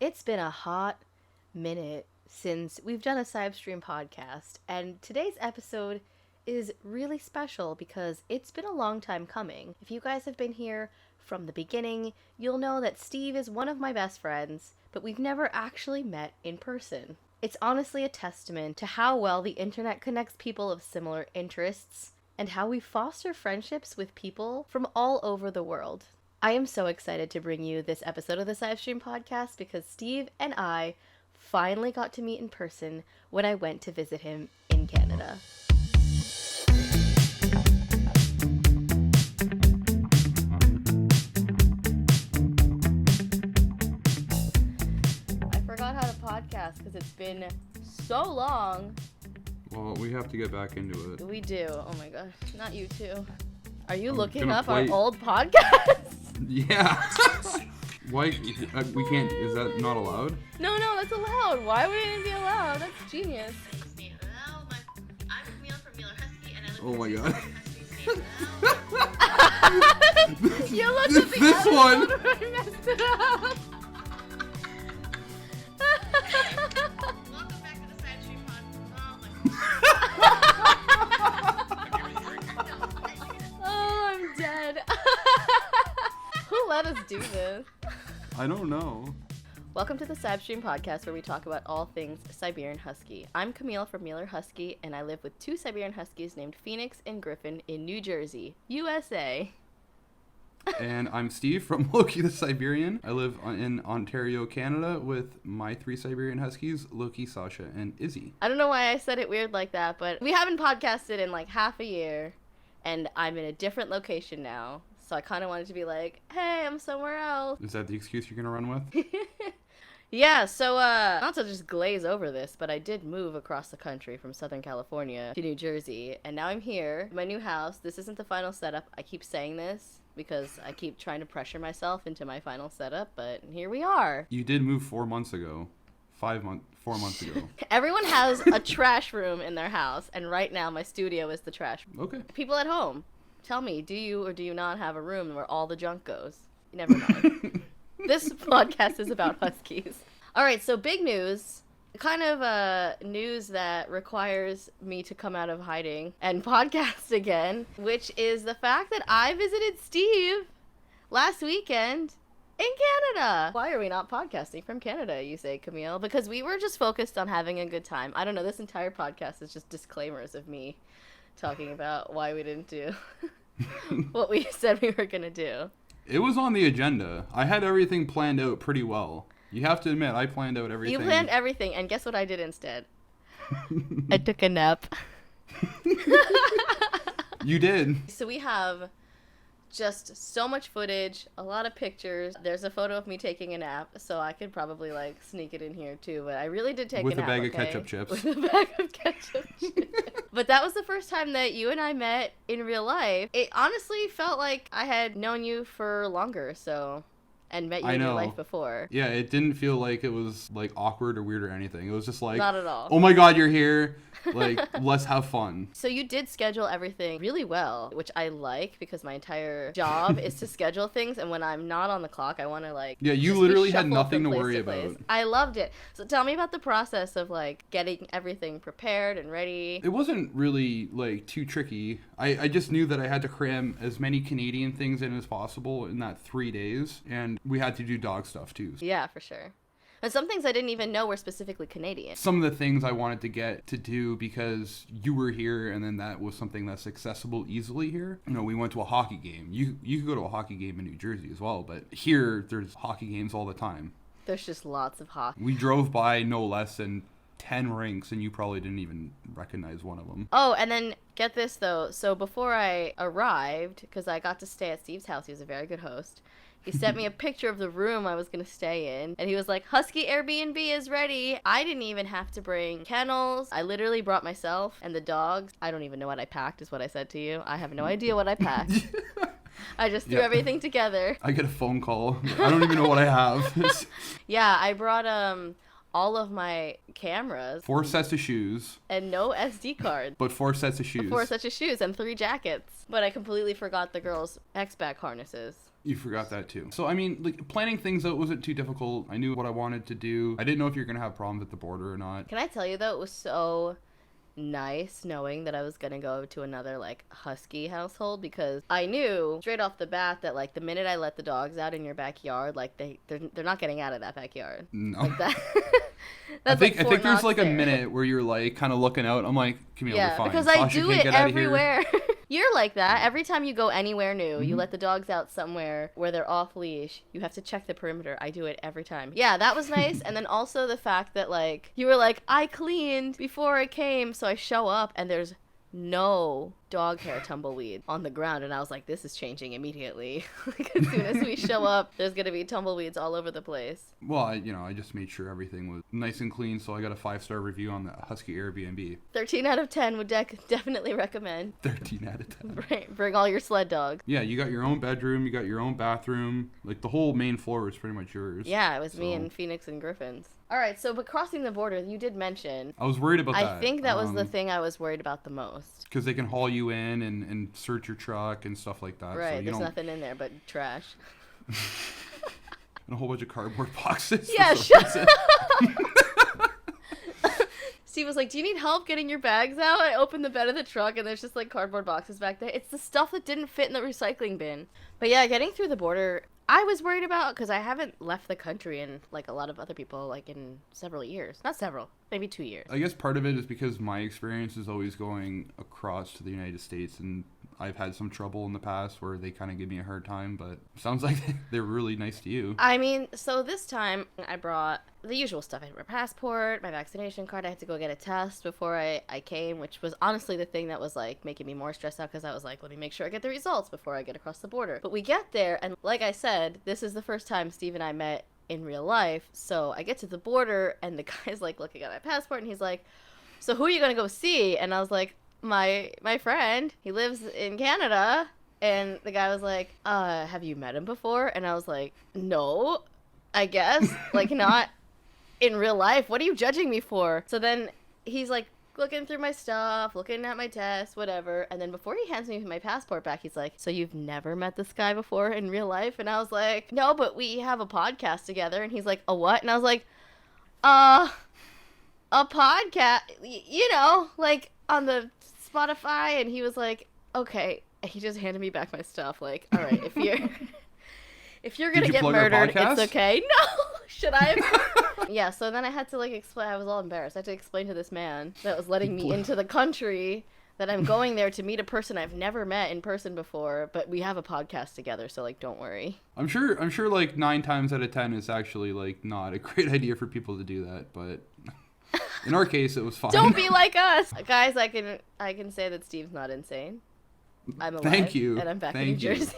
It's been a hot minute since we've done a Sibe-Stream podcast, and today's episode is really special because it's been a long time coming. If you guys have been here from the beginning, you'll know that Steve is one of my best friends, but we've never actually met in person. It's honestly a testament to how well the internet connects people of similar interests, and how we foster friendships with people from all over the world. I am so excited to bring you this episode of the Sibe-Stream podcast because Steve and I finally got to meet in person when I went to visit him in Canada. I forgot how to podcast because it's been so long. Well, we have to get back into it. We do. Oh my gosh. Not you too. Are you looking up our old podcast? Yeah. Why? We can't. Is that not allowed? No, that's allowed. Why would it be allowed? That's genius. I'm Camille from Meeler Husky, and I live Oh my god. You looked at the This one. I messed it up. Welcome back to the Sibe-Stream podcast. Oh, I'm dead. Who let us do this? I don't know. Welcome to the Sibe-Stream podcast where we talk about all things Siberian Husky. I'm Camille from Meeler Husky, and I live with two Siberian Huskies named Phoenix and Gryphon in New Jersey, USA. And I'm Steve from Loki the Siberian. I live in Ontario, Canada with my three Siberian Huskies, Loki, Sasha, and Izzy. I don't know why I said it weird like that, but we haven't podcasted in like half a year, and I'm in a different location now. So I kind of wanted to be like, hey, I'm somewhere else. Is that the excuse you're going to run with? Yeah, so, not to just glaze over this, but I did move across the country from Southern California to New Jersey, and now I'm here, in my new house. This isn't the final setup. I keep saying this because I keep trying to pressure myself into my final setup, but here we are. You did move 4 months ago. 4 months ago. Everyone has a trash room in their house, and right now my studio is the trash room. Okay. People at home, tell me, do you or do you not have a room where all the junk goes? Never mind. This podcast is about Huskies. All right, so big news, kind of news that requires me to come out of hiding and podcast again, which is the fact that I visited Steve last weekend in Canada. Why are we not podcasting from Canada, you say, Camille? Because we were just focused on having a good time. I don't know, this entire podcast is just disclaimers of me talking about why we didn't do what we said we were going to do. It was on the agenda. I had everything planned out pretty well. You have to admit, I planned out everything. You planned everything, and guess what I did instead? I took a nap. You did. So we have just so much footage, a lot of pictures. There's a photo of me taking a nap, so I could probably like sneak it in here too, but I really did take With a nap. With a bag of ketchup chips. With a bag of ketchup chips. But that was the first time that you and I met in real life. It honestly felt like I had known you for longer, so... and met you in your life before. Yeah, it didn't feel like it was like awkward or weird or anything. It was just like, not at all. Oh my god, you're here. Like, let's have fun. So you did schedule everything really well, which I like because my entire job is to schedule things, and when I'm not on the clock, I want to like... Yeah, you literally had nothing to worry about. I loved it. So tell me about the process of like getting everything prepared and ready. It wasn't really like too tricky. I just knew that I had to cram as many Canadian things in as possible in that 3 days, and we had to do dog stuff too. Yeah, for sure. And some things I didn't even know were specifically Canadian. Some of the things I wanted to get to do because you were here, and then that was something that's accessible easily here. You know, we went to a hockey game. You could go to a hockey game in New Jersey as well, but here there's hockey games all the time. There's just lots of hockey. We drove by no less than 10 rinks, and you probably didn't even recognize one of them. Oh, and then get this though. So before I arrived, because I got to stay at Steve's house, he was a very good host. He sent me a picture of the room I was going to stay in, and he was like, Husky Airbnb is ready. I didn't even have to bring kennels. I literally brought myself and the dogs. I don't even know what I packed is what I said to you. I have no idea what I packed. I just threw everything together. I get a phone call. I don't even know what I have. Yeah, I brought all of my cameras. 4 sets of shoes. And no SD card. But 4 sets of shoes. 4 sets of shoes and 3 jackets. But I completely forgot the girls' X-back harnesses. You forgot that too. So, I mean, like, planning things out wasn't too difficult. I knew what I wanted to do. I didn't know if you were going to have problems at the border or not. Can I tell you, though, it was so nice knowing that I was going to go to another, like, Husky household, because I knew straight off the bat that, like, the minute I let the dogs out in your backyard, like, they're not getting out of that backyard. No. Like that. I That's think there's like a there. minute where you're like kind of looking out. I'm like, Camille, Yeah, we're fine. because I Sasha do can't it get out of here. everywhere. You're like that. Every time you go anywhere new, you Mhm. let the dogs out somewhere where they're off leash. You have to check the perimeter. I do it every time. Yeah, that was nice. And then also the fact that, like, you were like, I cleaned before I came, so I show up and there's no dog hair tumbleweed on the ground, and I was like, this is changing immediately. Like, as soon as we show up, there's gonna be tumbleweeds all over the place. Well, I just made sure everything was nice and clean, so I got a 5-star review on the Husky Airbnb. 13 out of 10 would definitely recommend. 13 out of 10. Bring all your sled dogs. Yeah, you got your own bedroom, you got your own bathroom. Like, the whole main floor is pretty much yours. Yeah, it was me So- and Phoenix and Gryphons. All right, so but crossing the border, you did mention. I was worried about that. I think that was the thing I was worried about the most. Because they can haul you in and search your truck and stuff like that. Right, so you there's don't... nothing in there but trash. And a whole bunch of cardboard boxes. for Yeah, some shut reason. Steve was like, do you need help getting your bags out? I opened the bed of the truck and there's just like cardboard boxes back there. It's the stuff that didn't fit in the recycling bin. But yeah, getting through the border, I was worried about because I haven't left the country in like a lot of other people, like in several years. Not several, maybe 2 years. I guess part of it is because my experience is always going across to the United States, and I've had some trouble in the past where they kind of give me a hard time, but sounds like they're really nice to you. I mean, so this time I brought the usual stuff. I had my passport, my vaccination card. I had to go get a test before I came, which was honestly the thing that was like making me more stressed out because I was like, let me make sure I get the results before I get across the border. But we get there, and like I said, this is the first time Steve and I met in real life. So I get to the border, and the guy's like looking at my passport, and he's like, so who are you going to go see? And I was like, my friend. He lives in Canada. And the guy was like, have you met him before? And I was like, no, I guess. Like, not in real life. What are you judging me for? So then he's like looking through my stuff, looking at my test, whatever. And then before he hands me my passport back, he's like, so you've never met this guy before in real life? And I was like, no, but we have a podcast together. And he's like, a what? And I was like, a podcast, you know, like on the Spotify. And he was like, okay. He just handed me back my stuff. Like, all right, if you're gonna Did you get plug our murdered, podcast? it's okay. No, should I have? Yeah. So then I had to like explain. I was all embarrassed. I had to explain to this man that was letting me into the country that I'm going there to meet a person I've never met in person before. But we have a podcast together, so like, don't worry. I'm sure like 9 times out of 10 it's actually like not a great idea for people to do that, but in our case it was fine. Don't be like us, guys. I can say that Steve's not insane. I'm alive. Thank you. And I'm back in Thank New you. Jersey.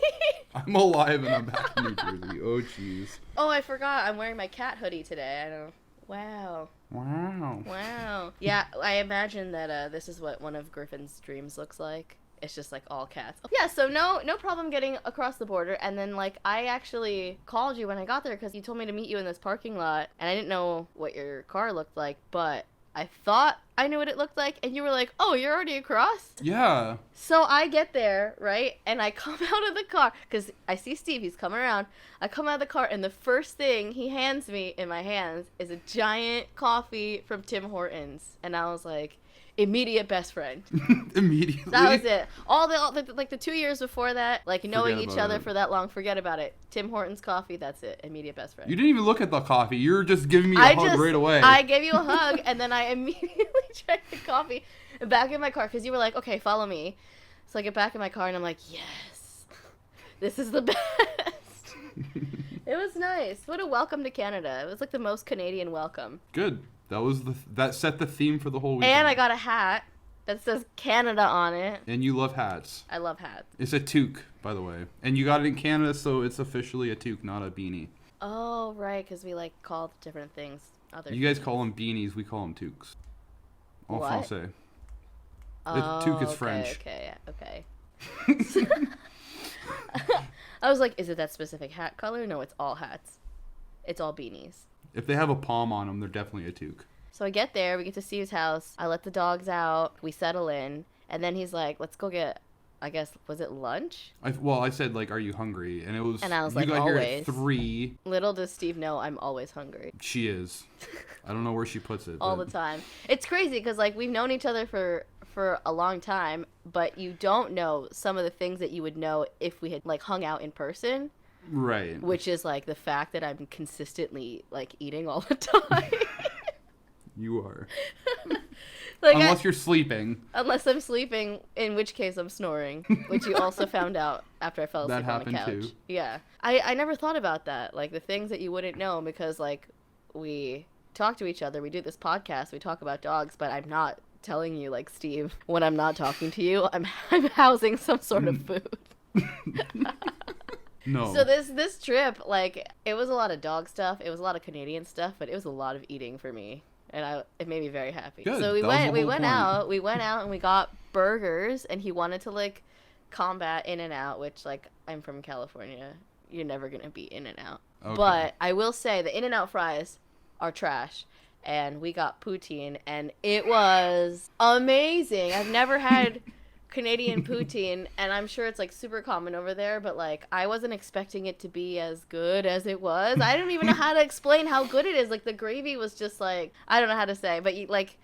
I'm alive and I'm back in New Jersey. Oh jeez. Oh, I forgot. I'm wearing my cat hoodie today. I know. Wow. Wow. Wow. Yeah, I imagine that this is what one of Gryphon's dreams looks like. It's just like all cats. Yeah, so no problem getting across the border. And then like I actually called you when I got there because you told me to meet you in this parking lot, and I didn't know what your car looked like, but I thought I knew what it looked like, and you were like, oh, you're already across? Yeah. So I get there, right, and I come out of the car, because I see Steve, he's coming around. I come out of the car, and the first thing he hands me in my hands is a giant coffee from Tim Hortons. And I was like, immediate best friend. Immediately. That was it. All the like the 2 years before that, like knowing Forget each about other it. for that long, forget about it. Tim Hortons coffee, that's it. Immediate best friend. You didn't even look at the coffee. You were just giving me a hug right away. I gave you a hug, and then I immediately checked the coffee back in my car, because you were like, okay, follow me. So I get back in my car, and I'm like, yes, this is the best. It was nice. What a welcome to Canada. It was like the most Canadian welcome. Good. That set the theme for the whole weekend. And I got a hat that says Canada on it. And you love hats. I love hats. It's a toque, by the way. And you got it in Canada, so it's officially a toque, not a beanie. Oh, right, because we like call different things other You guys things. call them beanies, we call them toques. En What? français. Oh, toque is okay, French. Okay. I was like, is it that specific hat color? No, it's all hats. It's all beanies. If they have a palm on them, they're definitely a toque. So I get there, we get to Steve's house, I let the dogs out, we settle in, and then he's like, let's go get I guess, was it lunch? I said, like, are you hungry? And it was, And I was you like, got here at always. 3. Little does Steve know I'm always hungry. She is. I don't know where she puts it. All the time. It's crazy because, like, we've known each other for a long time, but you don't know some of the things that you would know if we had, like, hung out in person. Right. Which is, like, the fact that I'm consistently, like, eating all the time. You are. Like, unless you're sleeping. Unless I'm sleeping, in which case I'm snoring, which you also found out after I fell asleep on the couch. Too. Yeah. I never thought about that. Like, the things that you wouldn't know because, like, we talk to each other, we do this podcast, we talk about dogs, but I'm not telling you, like, Steve, when I'm not talking to you, I'm housing some sort of food. No. So this trip, like, it was a lot of dog stuff, it was a lot of Canadian stuff, but it was a lot of eating for me. And it made me very happy. Good. So we went out and we got burgers, and he wanted to, like, combat In-N-Out, which, like, I'm from California. You're never going to be In-N-Out. Okay. But I will say the In-N-Out fries are trash. And we got poutine, and it was amazing. I've never had Canadian poutine, and I'm sure it's, like, super common over there, but, like, I wasn't expecting it to be as good as it was. I don't even know how to explain how good it is. Like, the gravy was just, like, I don't know how to say, but, like,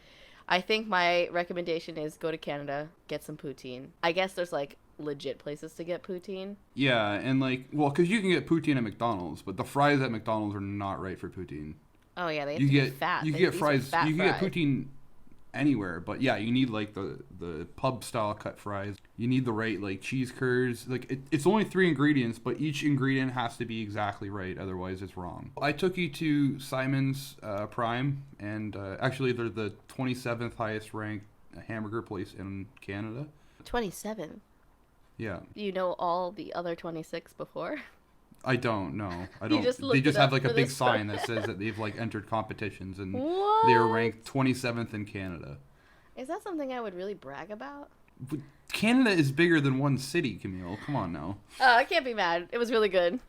I think my recommendation is go to Canada, get some poutine. I guess there's, like, legit places to get poutine. Yeah, and, like, well, because you can get poutine at McDonald's, but the fries at McDonald's are not right for poutine. Oh, yeah, they have to be fat. You can get fries. You can get poutine anywhere, but yeah, you need, like, the pub style cut fries. You need the right, like, cheese curds. Like, it's only 3 ingredients, but each ingredient has to be exactly right, otherwise it's wrong. I took you to Simon's Prime, and actually they're the 27th highest ranked hamburger place in Canada. 27. Yeah. You know all the other 26 before? I don't know. I don't. They just have, like, a big sign that says that they've, like, entered competitions, and they're ranked 27th in Canada. Is that something I would really brag about? But Canada is bigger than one city, Camille. Come on now. I can't be mad. It was really good.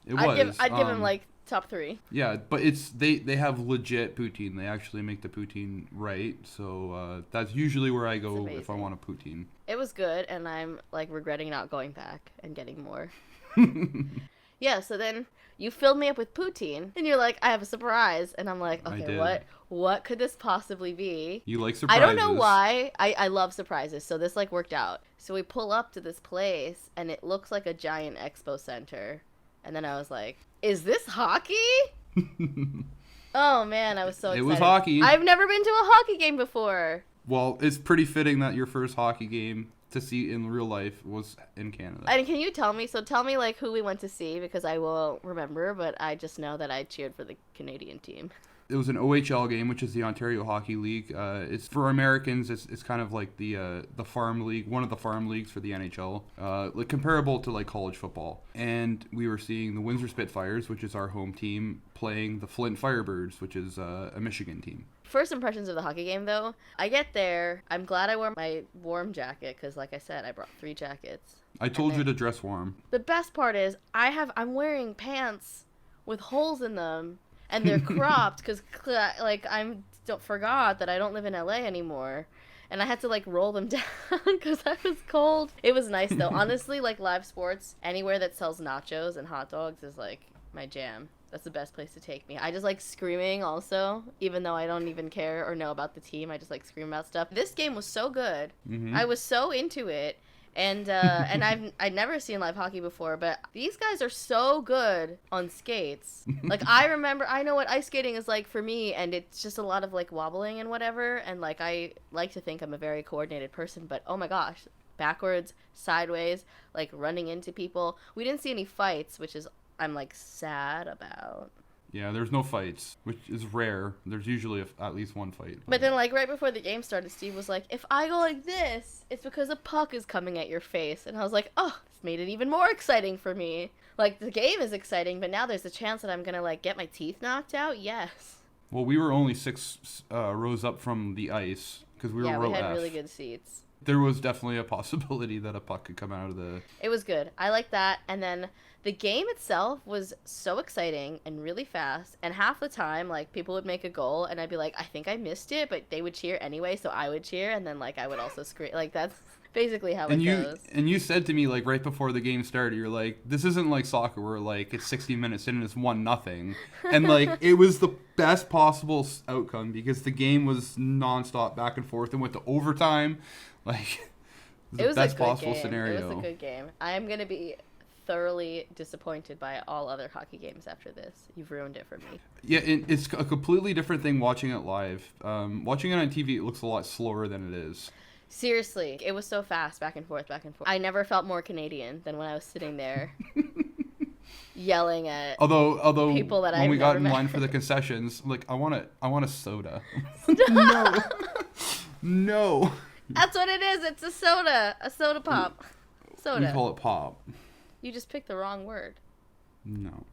It was. I'd give him, like, top 3. Yeah, but they have legit poutine. They actually make the poutine right. So that's usually where I go if I want a poutine. It was good, and I'm, like, regretting not going back and getting more. Yeah, so then you filled me up with poutine, and you're like, I have a surprise. And I'm like, okay, what could this possibly be? You like surprises. I don't know why. I love surprises, so this, like, worked out. So we pull up to this place, and it looks like a giant expo center. And then I was like, is this hockey? Oh, man, I was so excited. It was hockey. I've never been to a hockey game before. Well, it's pretty fitting that your first hockey game to see in real life was in Canada. And can you tell me, like, who we went to see, because I will remember, but I just know that I cheered for the Canadian team. It was an OHL game, which is the Ontario Hockey League. It's for Americans. It's kind of like the farm league, one of the farm leagues for the NHL, like comparable to, like, college football. And we were seeing the Windsor Spitfires, which is our home team, playing the Flint Firebirds, which is a Michigan team. First impressions of the hockey game, though, I get there. I'm glad I wore my warm jacket because, like I said, I brought 3 jackets. I told you to dress warm. The best part is I'm wearing pants with holes in them, and they're cropped because, like, forgot that I don't live in LA anymore. And I had to, like, roll them down because I was cold. It was nice, though. Honestly, like, live sports, anywhere that sells nachos and hot dogs is, like, my jam. That's the best place to take me. I just like screaming also, even though I don't even care or know about the team. I just like scream about stuff. This game was so good. Mm-hmm. I was so into it. And I'd never seen live hockey before, but these guys are so good on skates. Like, I know what ice skating is like for me, and it's just a lot of, like, wobbling and whatever. And, like, I like to think I'm a very coordinated person, but oh my gosh, backwards, sideways, like, running into people. We didn't see any fights, which is I'm, like, sad about. Yeah, there's no fights, which is rare. There's usually at least one fight. But then, like, right before the game started, Steve was like, if I go like this, it's because a puck is coming at your face. And I was like, oh, this made it even more exciting for me. Like, the game is exciting, but now there's a chance that I'm going to, like, get my teeth knocked out? Yes. Well, we were only 6 rows up from the ice, because we were row F. Yeah, we had really good seats. There was definitely a possibility that a puck could come out of the... It was good. I like that. And then the game itself was so exciting and really fast. And half the time, like, people would make a goal and I'd be like, I think I missed it, but they would cheer anyway, so I would cheer. And then, like, I would also scream. Like, that's basically how it goes. And you said to me, like, right before the game started, you're like, this isn't like soccer where, like, it's 60 minutes in and it's 1-0. And, like, it was the best possible outcome because the game was nonstop back and forth and went to overtime. Like, it was the best a good possible game. scenario. It was a good game. I am going to be thoroughly disappointed by all other hockey games after this. You've ruined it for me. Yeah, it's a completely different thing watching it live. Watching it on TV, it looks a lot slower than it is. Seriously, it was so fast, back and forth, back and forth. I never felt more Canadian than when I was sitting there yelling at although people that when we got in line for the concessions, like, I want a soda. No. No. That's what it is. It's a soda pop. Soda. We call it pop. You just picked the wrong word. No.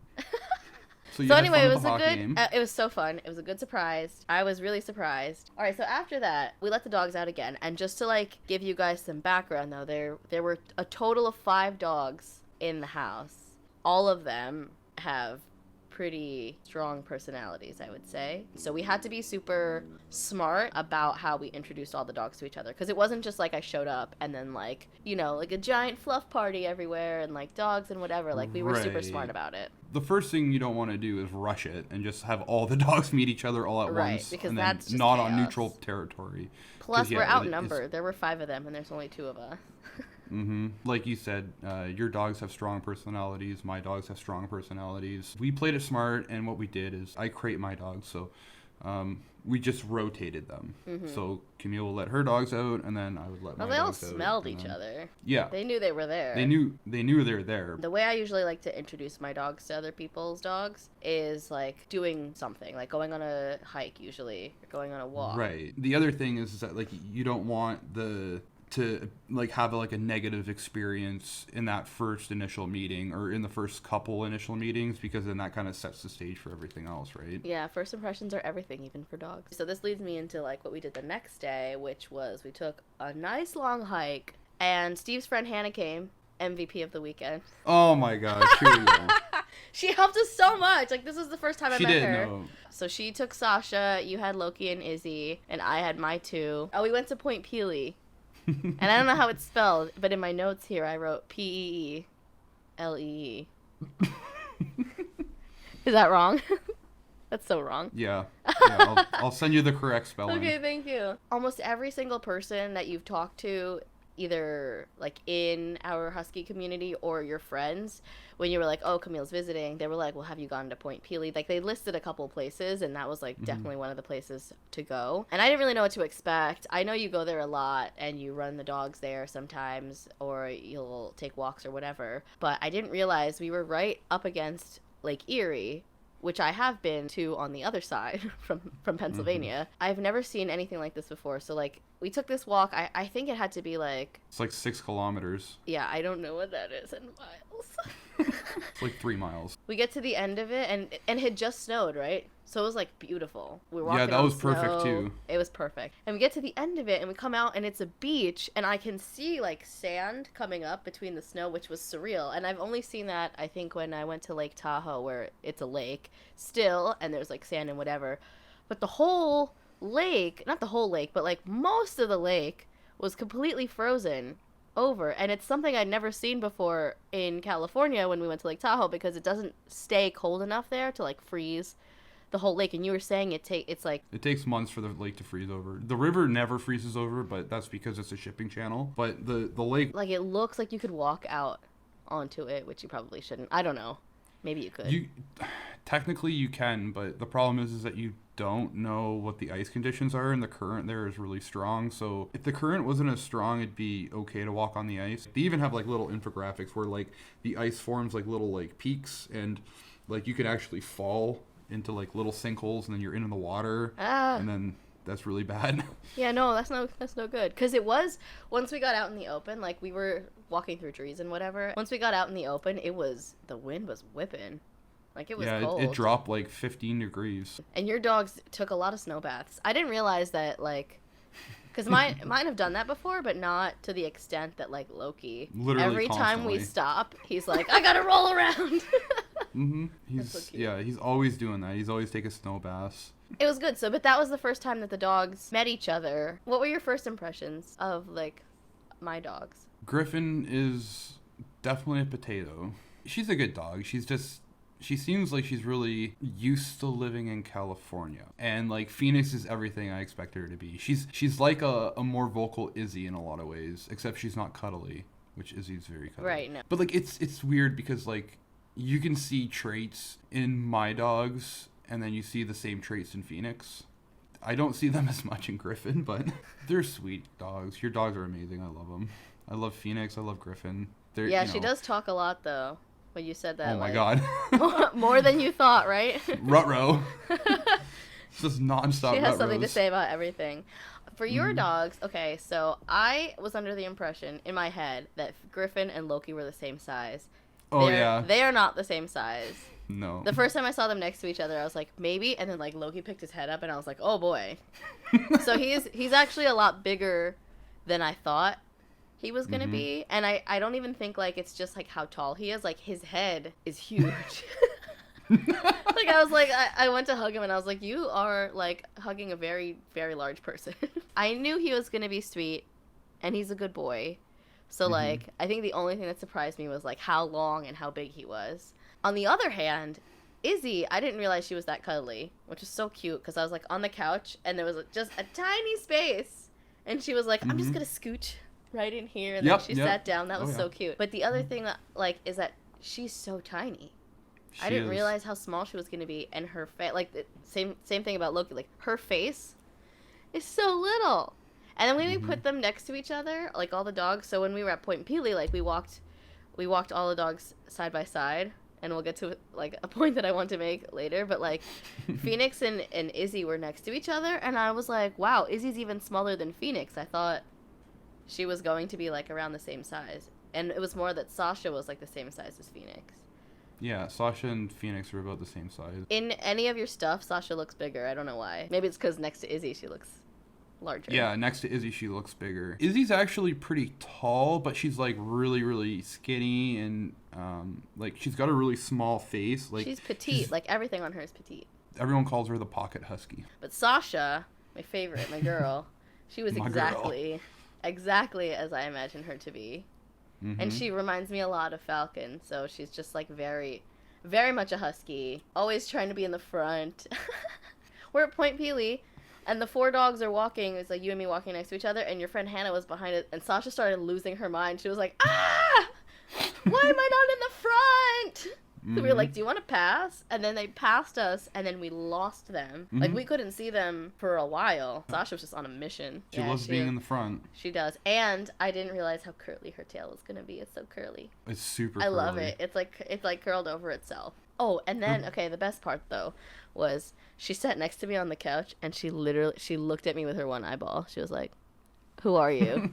So anyway, it was a good. It was so fun. It was a good surprise. I was really surprised. All right, so after that, we let the dogs out again, and just to like give you guys some background, though, there were a total of 5 dogs in the house. All of them have pretty strong personalities, I would say. So we had to be super smart about how we introduced all the dogs to each other, because it wasn't just like I showed up and then like, you know, like a giant fluff party everywhere and like dogs and whatever. Like we were super smart about it. The first thing you don't want to do is rush it and just have all the dogs meet each other all at once, because and that's then just not chaos. on neutral territory. Plus, we're outnumbered. There were 5 of them, and there's only 2 of us. Mm-hmm. Like you said, your dogs have strong personalities. My dogs have strong personalities. We played it smart, and what we did is I crate my dogs, so we just rotated them. Mm-hmm. So Camille would let her dogs out, and then I would let my dogs out. They all smelled each other. Yeah. They knew they were there. They knew they were there. The way I usually like to introduce my dogs to other people's dogs is like doing something, like going on a hike usually, or going on a walk. Right. The other thing is that like you don't want to like have like a negative experience in that first initial meeting or in the first couple initial meetings, because then that kind of sets the stage for everything else, right? Yeah, first impressions are everything, even for dogs. So this leads me into like what we did the next day, which was we took a nice long hike, and Steve's friend Hannah came, MVP of the weekend. Oh my gosh, here we go. She helped us so much. Like, this was the first time I met her. No. So she took Sasha, you had Loki and Izzy, and I had my 2. Oh, we went to Point Pelee. And I don't know how it's spelled, but in my notes here I wrote Peelee. Is that wrong? That's so wrong. Yeah, I'll send you the correct spelling. Okay, thank you. Almost every single person that you've talked to, either like in our Husky community or your friends, when you were like, oh, Camille's visiting, they were like, well, have you gone to Point Pelee? Like, they listed a couple places, and that was like definitely one of the places to go. And I didn't really know what to expect. I know you go there a lot and you run the dogs there sometimes, or you'll take walks or whatever, but I didn't realize we were right up against Lake Erie, which I have been to on the other side from Pennsylvania. I've never seen anything like this before. So, like, we took this walk. I think it had to be, like... It's like 6 kilometers. Yeah, I don't know what that is in miles. It's like 3 miles. We get to the end of it, and it had just snowed, right? So it was, like, beautiful. We were walking that on was snow. perfect, too. It was perfect. And we get to the end of it, and we come out, and it's a beach, and I can see, like, sand coming up between the snow, which was surreal. And I've only seen that, I think, when I went to Lake Tahoe, where it's a lake still, and there's, like, sand and whatever. But the whole lake, not the whole lake, but, like, most of the lake was completely frozen over. And it's something I'd never seen before in California when we went to Lake Tahoe, because it doesn't stay cold enough there to, like, freeze the whole lake. And you were saying it takes months for the lake to freeze over. The river never freezes over, but that's because it's a shipping channel. But the lake, like, it looks like you could walk out onto it, which you probably shouldn't. I don't know. Maybe you could. Technically you can, but the problem is that you don't know what the ice conditions are, and the current there is really strong. So if the current wasn't as strong, it'd be okay to walk on the ice. They even have like little infographics where like the ice forms like little like peaks, and like you could actually fall into like little sinkholes, and then you're in the water, and then that's really bad. Yeah, no, that's no good. Because it was, once we got out in the open, like we were walking through trees and whatever. Once we got out in the open, the wind was whipping. Like, it was cold. It dropped like 15 degrees. And your dogs took a lot of snow baths. I didn't realize that, like, Because mine have done that before, but not to the extent that, like, Loki. Literally every time we constantly. stop, he's like, I gotta roll around. He's so cute. yeah, he's always doing that. He's always taking snow baths. It was good. So, but that was the first time that the dogs met each other. What were your first impressions of, like, my dogs? Gryphon is definitely a potato. She's a good dog. She seems like she's really used to living in California. And, like, Phoenix is everything I expect her to be. She's like a more vocal Izzy in a lot of ways, except she's not cuddly, which Izzy's very cuddly. Right, no. But, like, it's weird because, like, you can see traits in my dogs, and then you see the same traits in Phoenix. I don't see them as much in Gryphon, but they're sweet dogs. Your dogs are amazing. I love them. I love Phoenix. I love Gryphon. They're, Yeah, you she know, does talk a lot, though. When you said that, oh my like, god. more than you thought, right? Ruh-roh. It's just nonstop. She has ruh-rohs. something to say about everything. For your dogs, okay, so I was under the impression in my head that Gryphon and Loki were the same size. Oh yeah. They are not the same size. No. The first time I saw them next to each other, I was like, maybe, and then, like, Loki picked his head up, and I was like, oh boy. So he's actually a lot bigger than I thought he was gonna be, and I don't even think, like, it's just, like, how tall he is. Like, his head is huge. Like, I was like, I went to hug him, and I was like, you are, like, hugging a very, very large person. I knew he was gonna be sweet, and he's a good boy. So, like, I think the only thing that surprised me was, like, how long and how big he was. On the other hand, Izzy, I didn't realize she was that cuddly, which is so cute, because I was, like, on the couch, and there was just a tiny space, and she was like, I'm just gonna scooch right in here, and then she sat down. That was so cute. But the other thing, like, is that she's so tiny. I didn't realize how small she was going to be, and her face, like, the same thing about Loki, like, her face is so little. And then when we put them next to each other, like, all the dogs, so when we were at Point Peely, like, we walked all the dogs side by side, and we'll get to, like, a point that I want to make later, but, like, Phoenix and Izzy were next to each other, and I was like, wow, Izzy's even smaller than Phoenix. I thought she was going to be, like, around the same size. And it was more that Sasha was, like, the same size as Phoenix. Yeah, Sasha and Phoenix are about the same size. In any of your stuff, Sasha looks bigger. I don't know why. Maybe it's because next to Izzy, she looks larger. Yeah, next to Izzy, she looks bigger. Izzy's actually pretty tall, but she's, like, really, really skinny, and, like, she's got a really small face. Like, she's petite. Like, everything on her is petite. Everyone calls her the pocket husky. But Sasha, my favorite, my girl, she was exactly as I imagined her to be. And she reminds me a lot of Falcon, so she's just, like, very, very much a husky, always trying to be in the front. We're at Point Peely, and the 4 dogs are walking. It's like you and me walking next to each other, and your friend Hannah was behind it, and Sasha started losing her mind. She was like, ah! Why am I not in the front? So we were like, do you want to pass? And then they passed us, and then we lost them. Like, we couldn't see them for a while. Sasha was just on a mission. She loves being in the front. She does. And I didn't realize how curly her tail was going to be. It's so curly. It's super I curly. love it. It's like curled over itself. Oh, and then, okay, the best part, though, was she sat next to me on the couch, and she looked at me with her one eyeball. She was like, who are you?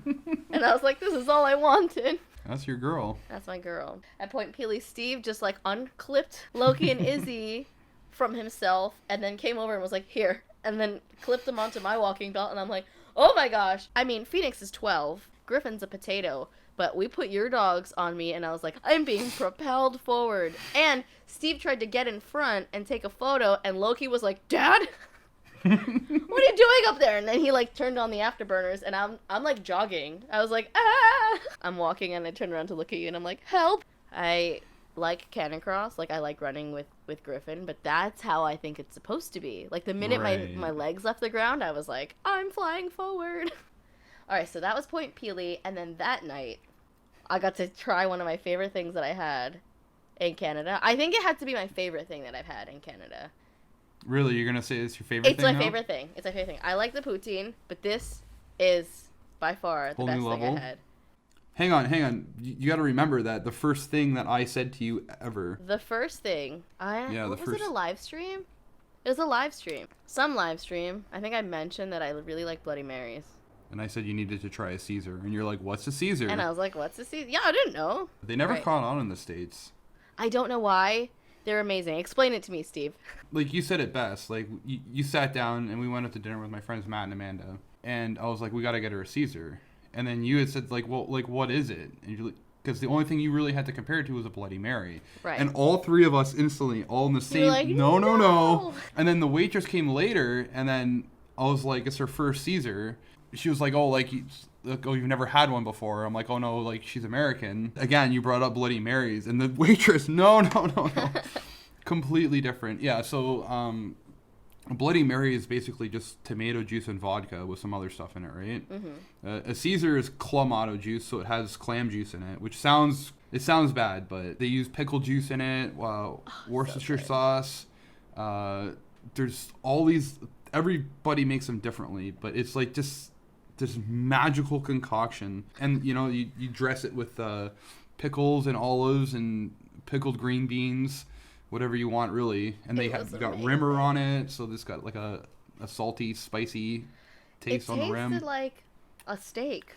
And I was like, this is all I wanted. That's your girl. That's my girl. At Point Peely, Steve just, like, unclipped Loki and Izzy from himself, and then came over and was like, here, and then clipped them onto my walking belt, and I'm like, oh my gosh. I mean, Phoenix is 12, Gryphon's a potato, but we put your dogs on me, and I was like, I'm being propelled forward. And Steve tried to get in front and take a photo, and Loki was like, Dad? What are you doing up there? And then he, like, turned on the afterburners, and I'm like jogging. I was like, ah! I'm walking, and I turn around to look at you, and I'm like, help! I like Cannon Cross, like, I like running with Gryphon, but that's how I think it's supposed to be. Like, the minute my legs left the ground, I was like, I'm flying forward. Alright, so that was Point Peely, and then that night, I got to try one of my favorite things that I had in Canada. I think it had to be my favorite thing that I've had in Canada. Really? You're going to say it's your favorite thing It's my now? favorite thing. It's my favorite thing. I like the poutine, but this is by far the Whole best new thing level? I had. Hang on. You got to remember that the first thing that I said to you ever. The first thing, was first. it a live stream? It was a live stream. Some live stream. I think I mentioned that I really like Bloody Marys. And I said you needed to try a Caesar. And you're like, what's a Caesar? And I was like, what's a Caesar? Yeah, I didn't know. They never caught on in the States. I don't know why. They're amazing. Explain it to me, Steve. Like, you said it best. Like, you sat down and we went out to dinner with my friends Matt and Amanda. And I was like, we got to get her a Caesar. And then you had said, like, well, like, what is it? And you're like, because the only thing you really had to compare it to was a Bloody Mary. Right. And all three of us instantly, all in the same, like, no. And then the waitress came later, and then I was like, it's her first Caesar. She was like, oh, like, you've never had one before. I'm like, oh, no, like, she's American. Again, you brought up Bloody Marys. And the waitress, no. Completely different. Yeah, so a Bloody Mary is basically just tomato juice and vodka with some other stuff in it, right? Mm-hmm. A Caesar is clamato juice, so it has clam juice in it, which sounds bad, but they use pickle juice in it, Worcestershire sauce. There's all these, everybody makes them differently, but it's like just this magical concoction. And, you dress it with pickles and olives and pickled green beans, whatever you want, really. And they have got rimmer on it, so this got like a salty, spicy taste on the rim. It tasted like a steak.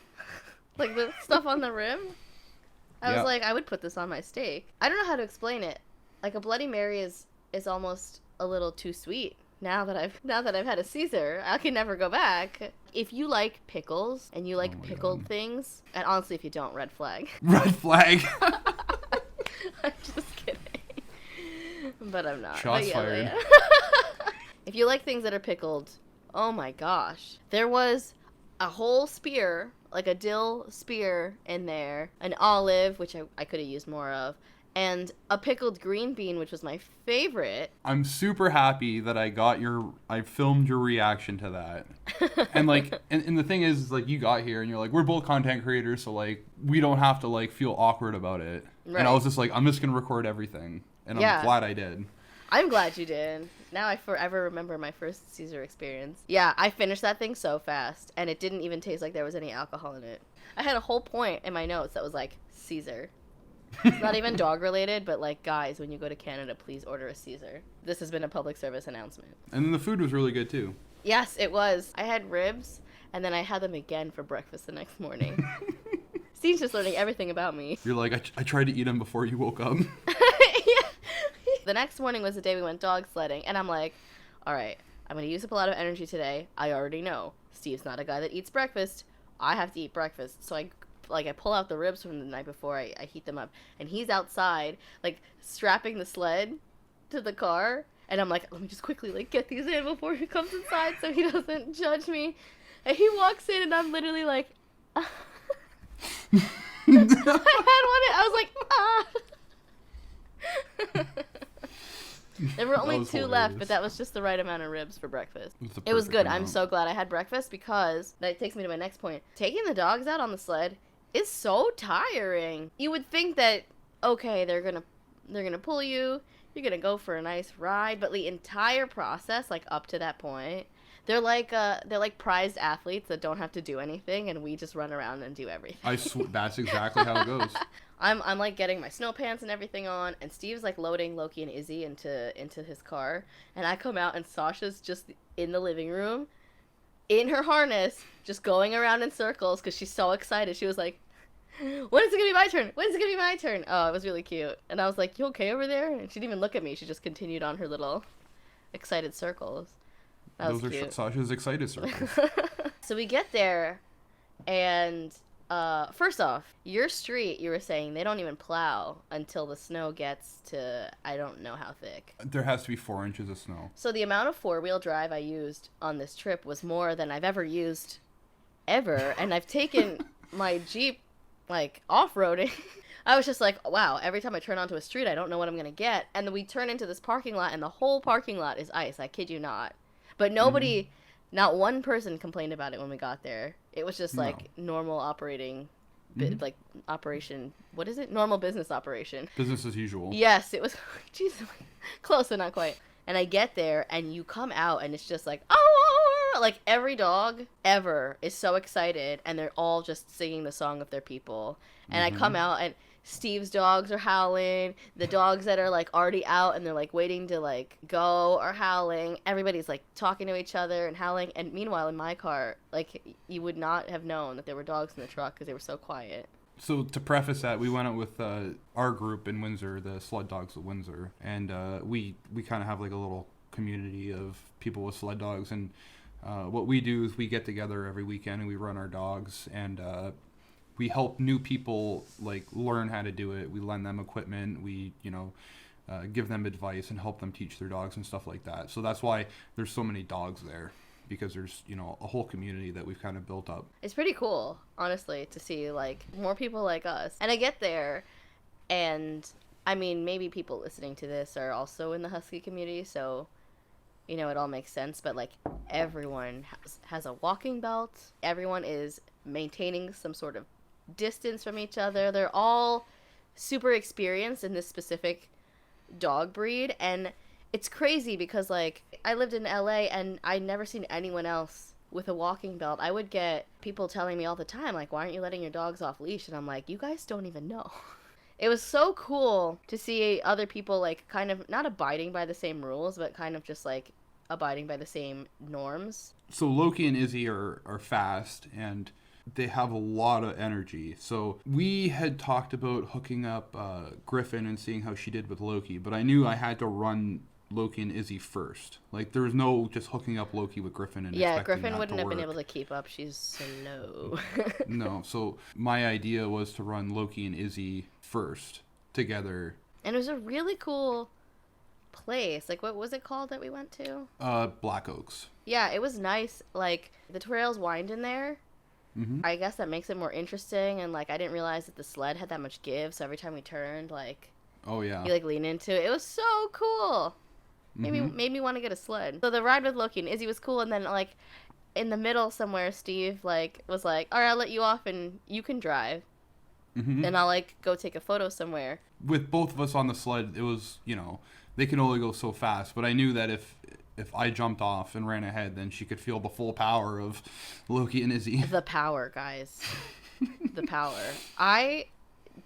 Like the stuff on the rim. I was like, I would put this on my steak. I don't know how to explain it. Like a Bloody Mary is almost a little too sweet. Now that I've had a Caesar, I can never go back. If you like pickles and you like pickled things, and honestly, if you don't, red flag. Red flag. I'm just kidding. But I'm not. Shots fired. If you like things that are pickled, oh my gosh. There was a whole spear, like a dill spear in there, an olive, which I could have used more of, and a pickled green bean, which was my favorite. I'm super happy that I filmed your reaction to that. And like, and the thing is like, you got here and you're like, we're both content creators, so like, we don't have to like feel awkward about it. Right. And I was just like, I'm just going to record everything. And I'm glad I did. I'm glad you did. Now I forever remember my first Caesar experience. Yeah, I finished that thing so fast, and it didn't even taste like there was any alcohol in it. I had a whole point in my notes that was like, Caesar. It's not even dog related, but like, guys, when you go to Canada, please order a Caesar. This has been a public service announcement. And then the food was really good too. Yes, it was. I had ribs, and then I had them again for breakfast the next morning. Steve's just learning everything about me. You're like, I tried to eat them before you woke up. The next morning was the day we went dog sledding, and I'm like, all right, I'm going to use up a lot of energy today. I already know. Steve's not a guy that eats breakfast. I have to eat breakfast. So I pull out the ribs from the night before, I heat them up, and he's outside, like, strapping the sled to the car, and I'm like, let me just quickly, like, get these in before he comes inside so he doesn't judge me. And he walks in, and I'm literally like, I had one, I was like, There were only two left, but that was just the right amount of ribs for breakfast. It was good. I'm so glad I had breakfast, because that takes me to my next point. Taking the dogs out on the sled is so tiring. You would think that, okay, they're gonna pull you, you're gonna go for a nice ride, but the entire process, like up to that point, they're like prized athletes that don't have to do anything, and we just run around and do everything. That's exactly how it goes. I'm like getting my snow pants and everything on, and Steve's like loading Loki and Izzy into his car, and I come out and Sasha's just in the living room, in her harness, just going around in circles because she's so excited. She was like, when is it gonna be my turn? When is it gonna be my turn? Oh, it was really cute. And I was like, you okay over there? And she didn't even look at me. She just continued on her little excited circles. That was cute. Those are Sasha's excited circles. So we get there, and first off, your street, you were saying, they don't even plow until the snow gets to, I don't know how thick. There has to be 4 inches of snow. So the amount of four-wheel drive I used on this trip was more than I've ever used ever, and I've taken my Jeep, like, off-roading. I was just like, wow, every time I turn onto a street, I don't know what I'm going to get. And then we turn into this parking lot, and the whole parking lot is ice. I kid you not. But nobody, not one person complained about it when we got there. It was just like normal operating, like operation. What is it? Normal business operation. Business as usual. Yes, it was. Jeez, close but not quite. And I get there, and you come out, and it's just like, oh, like every dog ever is so excited, and they're all just singing the song of their people. And I come out, and Steve's dogs are howling. The dogs that are like already out and they're like waiting to like go are howling. Everybody's like talking to each other and howling. And meanwhile, in my car, like, you would not have known that there were dogs in the truck because they were so quiet. So to preface that, we went out with our group in Windsor, the Sled Dogs of Windsor, and we kind of have like a little community of people with sled dogs, and what we do is we get together every weekend and we run our dogs, and we help new people like learn how to do it. We lend them equipment. We, give them advice and help them teach their dogs and stuff like that. So that's why there's so many dogs there, because there's, a whole community that we've kind of built up. It's pretty cool, honestly, to see like more people like us. And I get there, and I mean, maybe people listening to this are also in the Husky community, so it all makes sense. But like, everyone has a walking belt. Everyone is maintaining some sort of distance from each other. They're all super experienced in this specific dog breed, and it's crazy because like I lived in LA and I'd never seen anyone else with a walking belt. I would get people telling me all the time like, why aren't you letting your dogs off leash? And I'm like, you guys don't even know. It was so cool to see other people like kind of not abiding by the same rules, but kind of just like abiding by the same norms. So Loki and Izzy are fast, and they have a lot of energy. So we had talked about hooking up Gryphon and seeing how she did with Loki, but I knew I had to run Loki and Izzy first. Like, there was no just hooking up Loki with Gryphon and expecting Gryphon that wouldn't to have been work. able to keep up. She's slow. No, so my idea was to run Loki and Izzy first together. And it was a really cool place. Like, what was it called that we went to? Black Oaks. Yeah, it was nice. Like, the trails wind in there. Mm-hmm. I guess that makes it more interesting, and like I didn't realize that the sled had that much give, so every time we turned, like, Oh yeah. you like lean into it. It was so cool. Made me want to get a sled. So the ride with Loki and Izzy was cool, and then like in the middle somewhere, Steve like was like, "All right, I'll let you off, and you can drive, and I'll like go take a photo somewhere." With both of us on the sled, it was, they can only go so fast, but I knew that if I jumped off and ran ahead, then she could feel the full power of Loki and Izzy. The power, guys. The power. I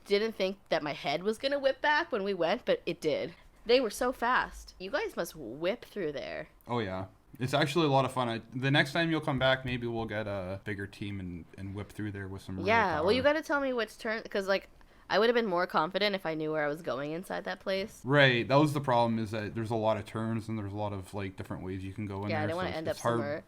didn't think that my head was going to whip back when we went, but it did. They were so fast. You guys must whip through there. Oh, yeah. It's actually a lot of fun. The next time you'll come back, maybe we'll get a bigger team and whip through there with some real power. Well, you got to tell me which turn, because, like, I would have been more confident if I knew where I was going inside that place. Right. That was the problem, is that there's a lot of turns and there's a lot of, like, different ways you can go in there. Yeah, I didn't want to end up hard. somewhere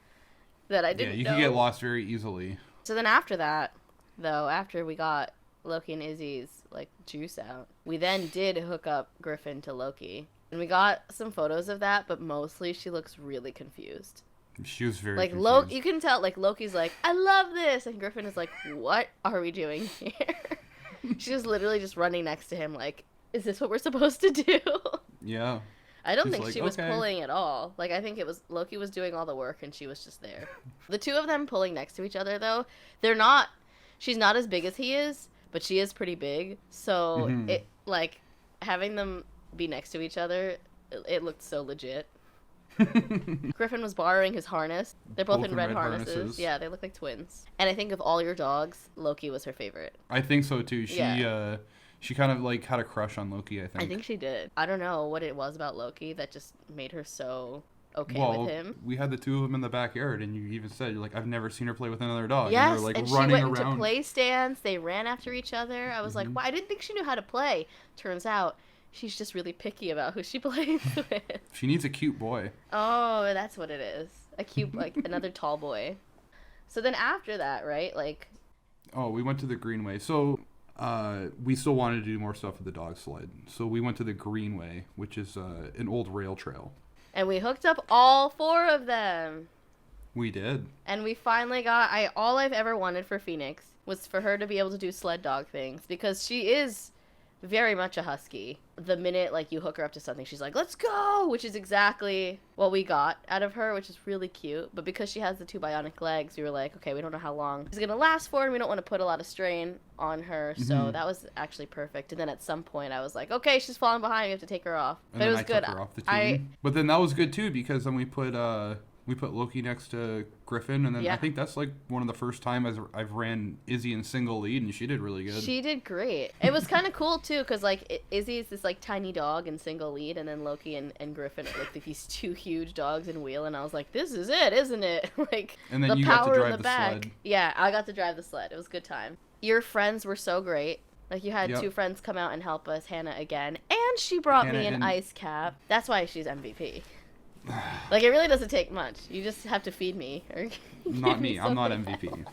that I didn't Yeah, you know. can get lost very easily. So then after that, though, after we got Loki and Izzy's, like, juice out, we then did hook up Gryphon to Loki. And we got some photos of that, but mostly she looks really confused. She was very Like, confused. Loki, you can tell, like, Loki's like, I love this! And Gryphon is like, what are we doing here? She was literally just running next to him like, is this what we're supposed to do? Yeah. I don't She's think like, she was "Okay." pulling at all. Like, I think it was Loki was doing all the work and she was just there. The two of them pulling next to each other, though, she's not as big as he is, but she is pretty big. So, it, like, having them be next to each other, it looked so legit. Gryphon was borrowing his harness. They're both in red harnesses. Yeah, they look like twins. And I think of all your dogs, Loki was her favorite. I think so, too. Yeah. She kind of, like, had a crush on Loki, I think. I think she did. I don't know what it was about Loki that just made her so okay with him. We had the two of them in the backyard, and you even said, you're like, I've never seen her play with another dog. Yes, and, like, and she running went around. into play stands. They ran after each other. I was like, wow, I didn't think she knew how to play. Turns out, she's just really picky about who she plays with. She needs a cute boy. Oh, that's what it is. A cute, like, another tall boy. So then after that, right, like... Oh, we went to the Greenway. So, we still wanted to do more stuff with the dog sled. So we went to the Greenway, which is an old rail trail. And we hooked up all four of them. We did. And we finally got... all I've ever wanted for Phoenix was for her to be able to do sled dog things. Because she is very much a husky. The minute, like, you hook her up to something, she's like, let's go! Which is exactly what we got out of her, which is really cute. But because she has the 2 bionic legs, we were like, okay, we don't know how long she's gonna last for, and we don't want to put a lot of strain on her. So that was actually perfect. And then at some point, I was like, okay, she's falling behind, we have to take her off. And But then it was I good. took her off the team. But then that was good, too, because then we put Loki next to Gryphon, and then I think that's like one of the first times I've ran Izzy in single lead, and she did really good. She did great. It was kind of cool too, because like Izzy is this like tiny dog in single lead, and then Loki and Gryphon are like these 2 huge dogs in wheel, and I was like, this is it, isn't it? Like, and then the you got to power in drive the the back. sled. Yeah, I got to drive the sled. It was a good time. Your friends were so great. Like, you had Yep. 2 friends come out and help us, Hannah again, and she brought me Hannah an and- ice cap. That's why she's MVP. Like, it really doesn't take much. You just have to feed me. Or Not me. I'm not MVP.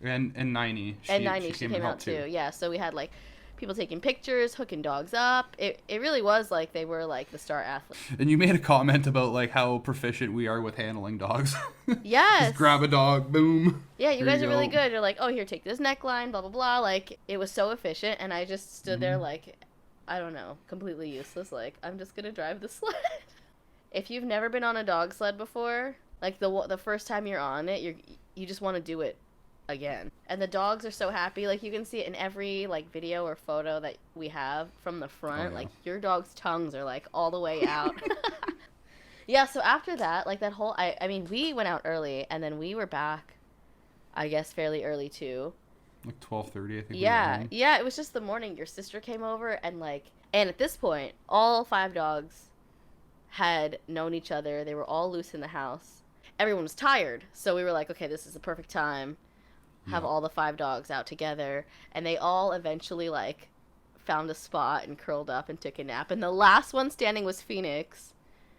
And 90. And 90, she came out too. Yeah, so we had, like, people taking pictures, hooking dogs up. It really was like they were, like, the star athletes. And you made a comment about, like, how proficient we are with handling dogs. Yes. Just grab a dog, boom. Yeah, you There guys you are really go. good. You're like, oh, here, take this neckline, blah, blah, blah. Like, it was so efficient, and I just stood there, like, I don't know, completely useless. Like, I'm just gonna drive the sled. If you've never been on a dog sled before, like, the first time you're on it, you just want to do it again. And the dogs are so happy. Like, you can see it in every, like, video or photo that we have from the front. Oh, yeah. Like, your dog's tongues are, like, all the way out. Yeah, so after that, like, that whole, I mean, we went out early, and then we were back, I guess, fairly early, too. Like 12:30, I think. Yeah, we were yeah, it was just the morning. Your sister came over, and, like, and at this point, all 5 dogs had known each other. They were all loose in the house. Everyone was tired, so we were like, okay, this is the perfect time. Have all the 5 dogs out together, and they all eventually, like, found a spot and curled up and took a nap. And the last one standing was Phoenix,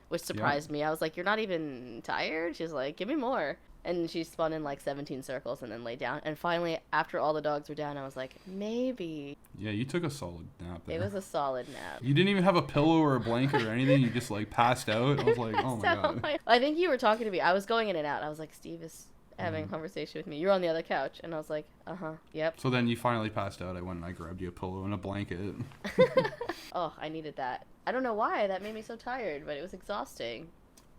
which surprised me. I was like, you're not even tired? She's like, give me more. And she spun in, like, 17 circles and then lay down. And finally, after all the dogs were down, I was like, maybe. Yeah, you took a solid nap there. It was a solid nap. You didn't even have a pillow or a blanket or anything. You just, like, passed out. I was like, oh, my God. I think you were talking to me. I was going in and out. I was like, Steve is having a conversation with me. You're on the other couch. And I was like, yep. So then you finally passed out. I went and I grabbed you a pillow and a blanket. Oh, I needed that. I don't know why. That made me so tired, but it was exhausting.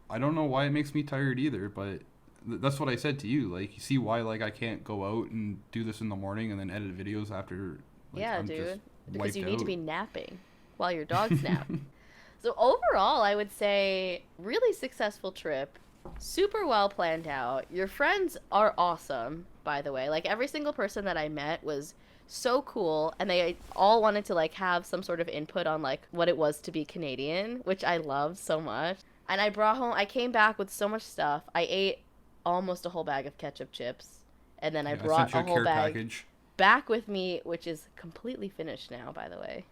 I don't know why it makes me tired either, but that's what I said to you. Like, you see why, like, I can't go out and do this in the morning and then edit videos after, like, Yeah, I'm just dude. Because wiped you need to out. be napping while your dogs nap. So overall, I would say really successful trip. Super well planned out. Your friends are awesome, by the way. Like, every single person that I met was so cool, and they all wanted to, like, have some sort of input on, like, what it was to be Canadian, which I loved so much. And I came back with so much stuff. I ate almost a whole bag of ketchup chips, and then I Yeah, brought sent a you whole care bag package. back with me, which is completely finished now, by the way.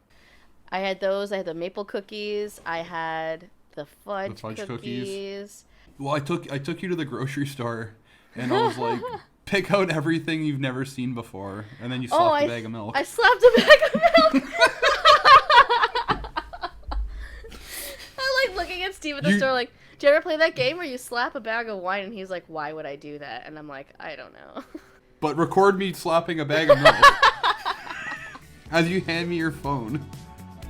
I had those. I had the maple cookies. I had the fudge, cookies. Well, I took you to the grocery store, and I was like, pick out everything you've never seen before, and then you slapped a bag of milk. I slapped a bag of milk. I like looking at Steve at the store like, do you ever play that game where you slap a bag of wine? And he's like, why would I do that? And I'm like, I don't know. But record me slapping a bag of milk as you hand me your phone.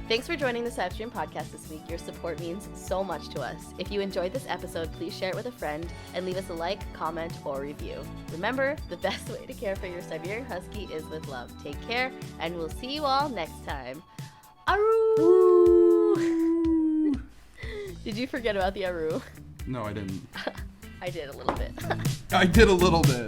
Thanks for joining the Sibe-Stream podcast this week. Your support means so much to us. If you enjoyed this episode, please share it with a friend and leave us a like, comment, or review. Remember, the best way to care for your Siberian Husky is with love. Take care, and we'll see you all next time. Aru! Did you forget about the Aru? No, I didn't. I did a little bit. I did a little bit.